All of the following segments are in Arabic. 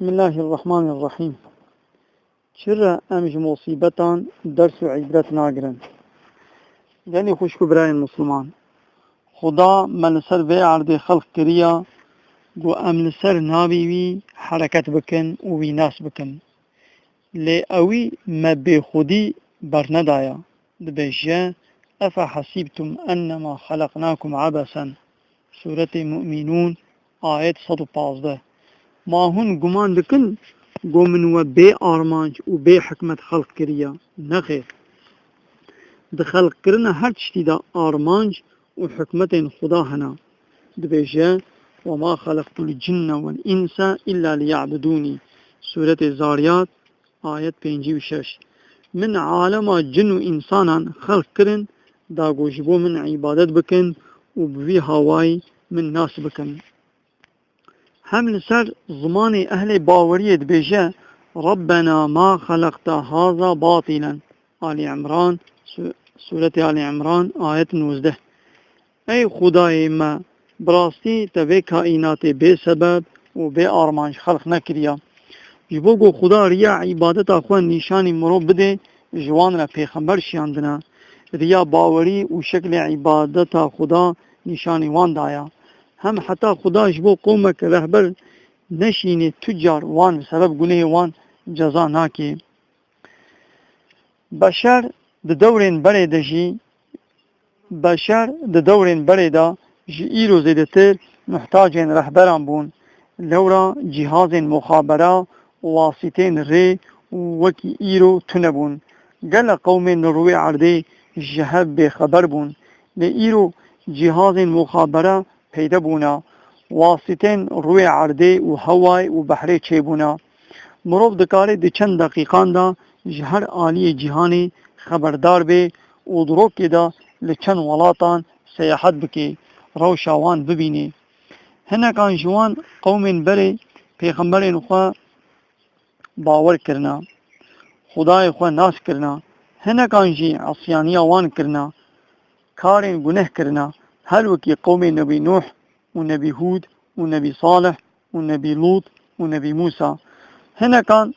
بسم الله الرحمن الرحیم. چرا امج مصیبتان درس و عبرت ناگرن؟ یعنی خوشکو برای مسلمان خدا من سر وی عرض خلق کریا گو امن سر نابی وی حرکت بکن و وی ناس بکن لی اوی ما بی خودی برندایا دبیجه افا حسیبتم انما خلقناکم عبسا سورة مؤمنون آیت 115. ما هون گمان دکن گو من و بی آرمانج و بی حکمت خلق کریا نخیر ده خلق کرنا هر چشتی دا آرمانج و حکمت خدا هنا دبیجه وما خلقت الجن والانس الا ليعبدوني سورة زاریات آیت 56. من عالم جن و انسانان خلق کرن دا گوشبو من عبادت بکن و بوی هواي من ناس بکن. هم لسر زمان اهل باوریت بيجه ربنا ما خلقت هذا باطلا آل عمران سورة آل عمران آیت 19. ای خدای ما براستی تبه کائنات بے سبب و بے آرمانش خلق نکریا جبو گو خدا ریا عبادت اخوان نشانی مرو بده جوان را پیغمبر شیاندنا ریا باوری و شکل عبادت خدا نشانی وان دایا هم حتی خدا جبو قومک رهبر نشینی تجار وان سبب گناه وان جزا ناکی. بشر د دورین بره دا جی ایرو زیدتر محتاجین رهبران بون لورا جهاز مخابره واسطین ری وکی ایرو تنبون گل قوم نروی عرده جهب بخبر بون لی ایرو جهاز مخابره پیدا بونا واسطین روی عرده و هوای و بحری چه بونا مروف دکاره دی چند دقیقان دا جهر آلی جهانی خبردار بی و دروک دا لچند ولاتان سیاحت بکی روشاوان ببینی هنکان جوان قوم بره پیغمبرین خواه باور کرنا خدای خواه ناس کرنا هنکان جی عصیانی وان کرنا کارین گناه کرنا هر وکی قوم نبی نوح و نبی هود و نبی صالح و نبی لوط و نبی موسی هنکان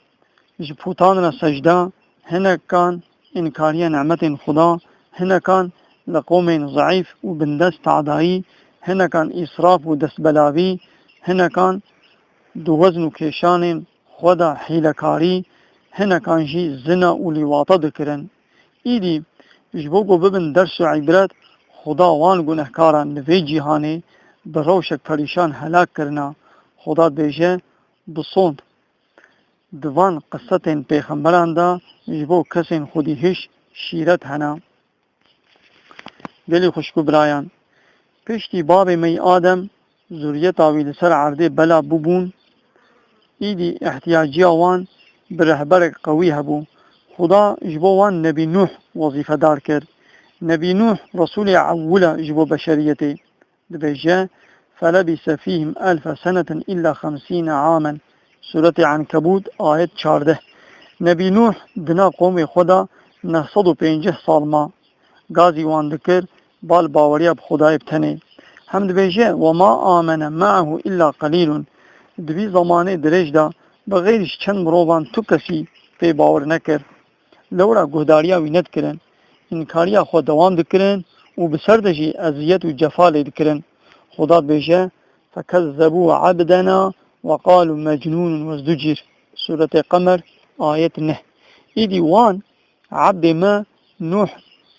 جپوتان را سجده هنکان انکاری نعمت خدا هنکان لقوم ضعیف و بندست عدایی هنکان اسراف و دستبلاوی هنکان دو وزن و کشان خدا حیلکاری هنکان جی زنا و لیواطه دکرن ایدی جبوگو ببن درس و عبرت خدا وان گنهکاران نوی جیهانه بروشک پریشان هلاک کرنا خدا بیجه بصوند دوان قصتین پیغمبران دا جبو کسین خودی هش شیرت هنا. دلی خوشکو برایان پشتی باب می آدم زوریت آویل سر عرده بلا ببون ایدی احتیاجی آوان برهبر قوی هبو خدا جبو وان نبی نوح وظیفه دار کرد نبی نوح رسول اوله جبو بشریته دبیجه فلبس فيهم 1000 سنة إلا 50 عاما سورة عنكبوت آیت 14. نبی نوح دنا قوم خدا 950 سال ما غازی وان دکر بال باوریا بخدای بتنه هم دبیجه وما آمن معه إلا قليل دبی زمانه درش دا بغیرش چند مروبان تو کسی پی باور نکر لورا گهداریا وینت کرن انکاریا خود دوام دکرن و بسردشی اذیت و جفال دکرن خدا بیجه فکذبوا عبدنا وقالوا مجنون وازدجر سورة قمر آیت 9. ایدی وان عبد ما نوح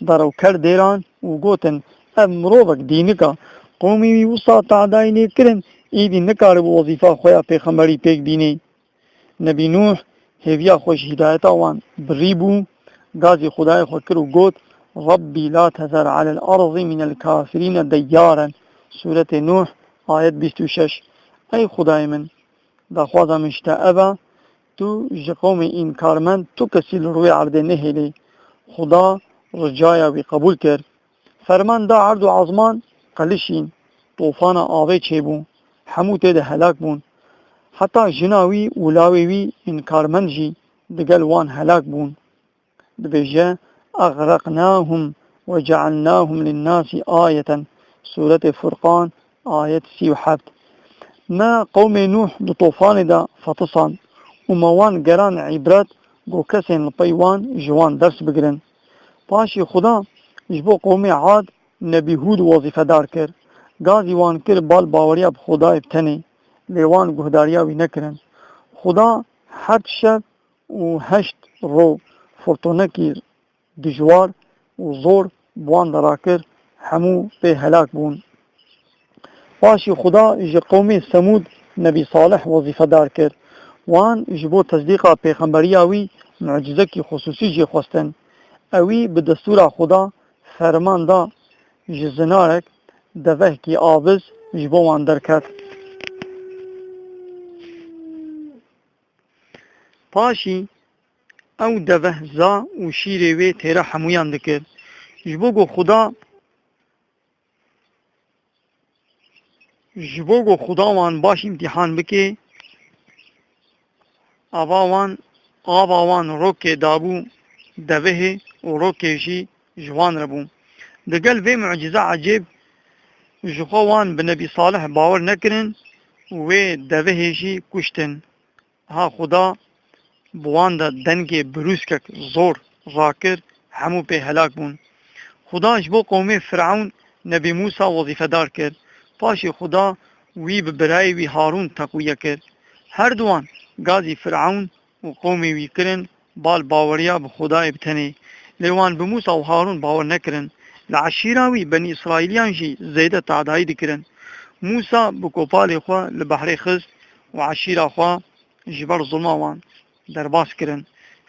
درو کر دیران و گوتن اب مروبک دینکا قومی وی وسا تعدای نید کرن ایدی نکار بو وظیفه خویا پیغمبری پیک دینی نبی نوح هیویا خوش هدایتا وان بریبو غازی خدای خود کرو گوت ربی لا تذر على الارض من الكافرین دیارا سورة نوح آیت 26. ای خدای من دا خوازم اشتعبا تو جقوم این کارمند تو کسی روی عرض نهیلی خدا رجایا بی قبول کرد فرمان دا عرض و عظمان قلشین طوفان آوه چه بون همو تید هلاک بون حتی جناوی اولاوی این کارمند جی دگل وان هلاک بون دبیجه اغرقناهم وجعلناهم للناس آیتا سورة فرقان آیت 37. ما قوم نوح دو طوفان دا فتصان وموان گران عبرت گو کسین لپیوان جوان درس بگرن. پاشی خدا جبو قوم عاد نبی هود وظیفه دار کر گازی وان کر بال باوریا بخدا ابتنی لیوان گهداریاوی نکرن. خدا 7 شب و 8 رو فرطونکی دجوار و زور بوان درا کر همو به هلاک بون. پاشی خدا جه قوم سمود نبی صالح وظیفه دار کر وان جبو تصدیق پیغمبریاوی معجزه کی خصوصی جه خواستن اوی به دستور خدا فرمان دا جزنارک دوه کی آوز جبو وان درکت. پاشی او دوه زا و شیروی تیره حمویان دکر جبو گو خدا وان باش امتحان بکه آبا وان روکه دابو دوه و روکه جی جوان ربو. دگل وی معجزه عجیب جخوان به نبی صالح باور نکرن و دوه جی کشتن. ها خدا بوان دا دنگ بروسکک زور راکر همو به هلاک بون. خدا جبو قوم فرعون نبی موسی وظیفه دار کرد. پاشی خدا وی ببرای وی هارون تقویه کرد. هر دوان گازی فرعون و قومی وی کرن بال باوریا به خدا ابتنی لیوان به موسی و هارون باور نکرن. لعشیراوی بنی اسرائیلیان جی زیده تعدایی دکرن. موسی بکوپال خواه لبحر خست و عشیرا خواه جبر ظلموان درباس کرن.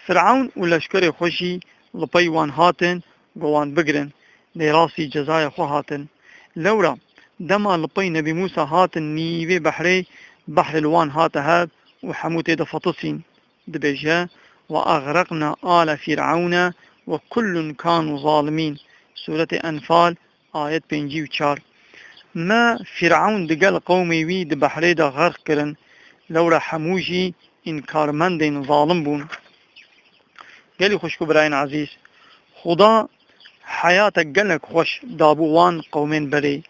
فرعون و لشکر خوشی لپی وان هاتن گوان بگرن لیراسی جزای خواه هاتن. لورا دما لپی نبی موسی هاتن نیوه بحر الوان هات هاد و حموت دفتصين دبجه وأغرقنا آل فرعون وكل كانوا ظالمين. سورة أنفال آية 54. ما فرعون دقل قومي وي دبحري دا غرق کرن لورا حموجي انكارمندين ظالم بون. قالي خوشكو براين عزيز خدا حياتك قلك خوش دابوان قومين بري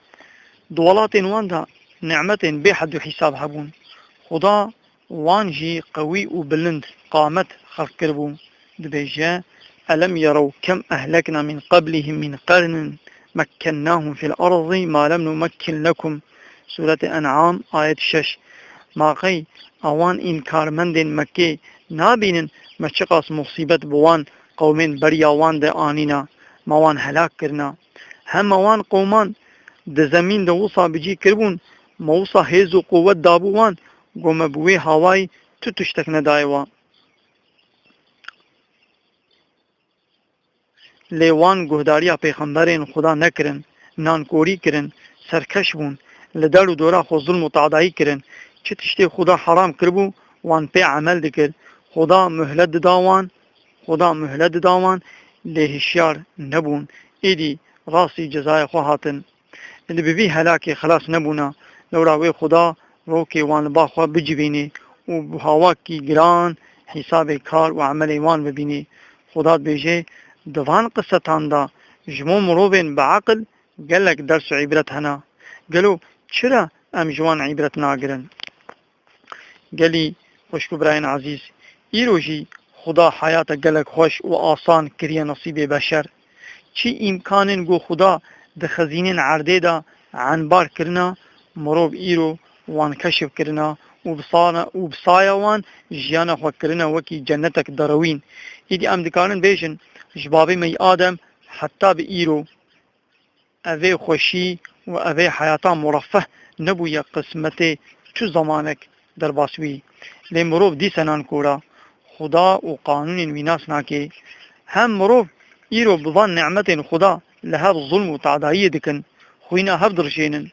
دولاتين وان دا نعمتين بحد حساب هبون. خدا وانجي قوي وبلند قامت خلق كربو دبيجا ألم يروا كم أهلكنا من قبلهم من قرن مكناهم في الأرض ما لم نمكن لكم. سورة أنعام آية 6. ما قي أوان إنكار مندين مكي نابين مشقاس مصيبت بوان قومين بريا وان دا آنينا ما وان هلاك كرنا. هم وان قومان دا زمين دا وصا بجي كربون موصا هيزو قوة دابوان گوم بوی هوای تو تشتک ندایوا. لیوان گهداریا پیغمبرین خدا نکرن نانکوری کرن سرکش بون لدار و دورا خو ظلم و تعدایی کرن چه تشتی خدا حرام کربو وان پی عمل دکر. خدا مهلت داوان لهشیار نبون ایدی راسی جزای خواهاتن ایدی ببی هلاکی خلاص نبونا لوراوی خدا روكي وان باخوا بجبيني وبهواكي جران حساب كار وعمل وان ببيني. خدا بيجي دوان قصتان دا جمو مروبين بعقل قالك درس عبرت هنا قالوا چرا ام جوان عبرت ناقرن. قالي خوشكو براين عزيز ايروجي خدا حياتك قالك خوش وآسان كريا نصيب بشر چي امكانن گو خدا دخزينين عرده دا عنبار کرنا مروب ايرو وان کشف کرنا و بصایا وان جیانا خو کرنا وکی جنتک دروین. ایدی ام دکارن بیشن جبابی می آدم حتی به ایرو اوه خوشی و اوه حیاتا مرفه نبویا قسمت تو زمانک در باسوی لی مروف دی سنان کورا خدا و قانون ویناس ناکه هم مروف ایرو بضان نعمت خدا لهاب ظلم و تعدایی دکن خوینا هف درشینن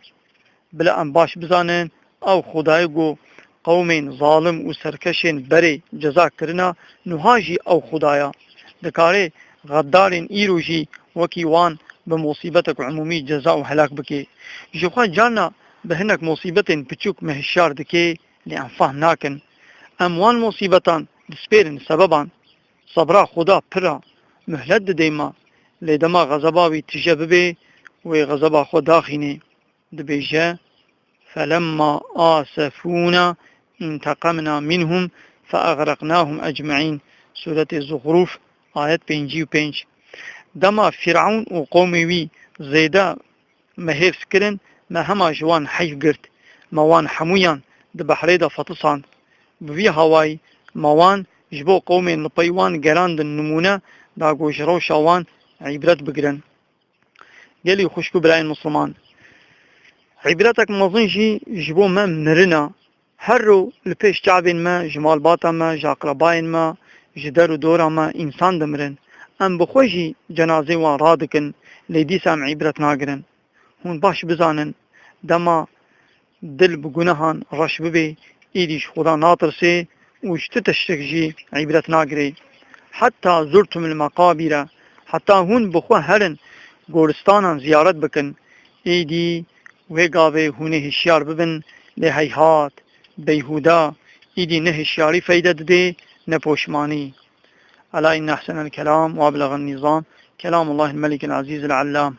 بلا ام باش بزانن او خدای گو قومین ظالم و سرکشین بری جزا کرنا نهاجی او خدایا دکاره غدارین ایروجی وکی وان بمصیبتک عمومی جزا و حلاک بکی. جوخا جانا بهنک مصیبتین پچوک مهشار دکی لانفاه ناکن اموان مصیبتان دسپیرن سببان صبرا خدا پرا مهلت دیما لیدما غضباوی تجببه و غضبا خود داخینه دبیجه فلما آسفونا انتقمنا منهم فأغرقناهم أجمعين. سورة الزخرف آيات 55. دما فرعون وقومي وي زيدا مهيف سكرن ما هما جوان حيف قرت موان حمويان دبحري دا فتصان بوي هواي موان جبو قومي لبيوان گران دن نمونه دا گوشرو شاوان عبرت بگرن. قالي خوشكو بلاي المسلمان عبرتك مظنجي جبو ما منرنا هرو لپیش شعبين ما جمال باتا ما جاقرباين ما جدر دورا ما انسان دمرن ام بخوشي جنازي وان رادكن ليدي سام عبرت ناگرن. هون باش بزانن دما دل بگناهان رش ببي ايديش خدا ناطرسي وشت تشتكجي عبرت ناگري. حتى زرتم المقابر حتى هون بخوا هرن گورستانا زيارت بكن ايدي ويقاوه هونه هشيار ببن لهيهات بيهودا ايدي نه هشياري فايدة دي نپوشماني. ألا إن أحسن الكلام وأبلغ النظام كلام الله الملك العزيز العلام.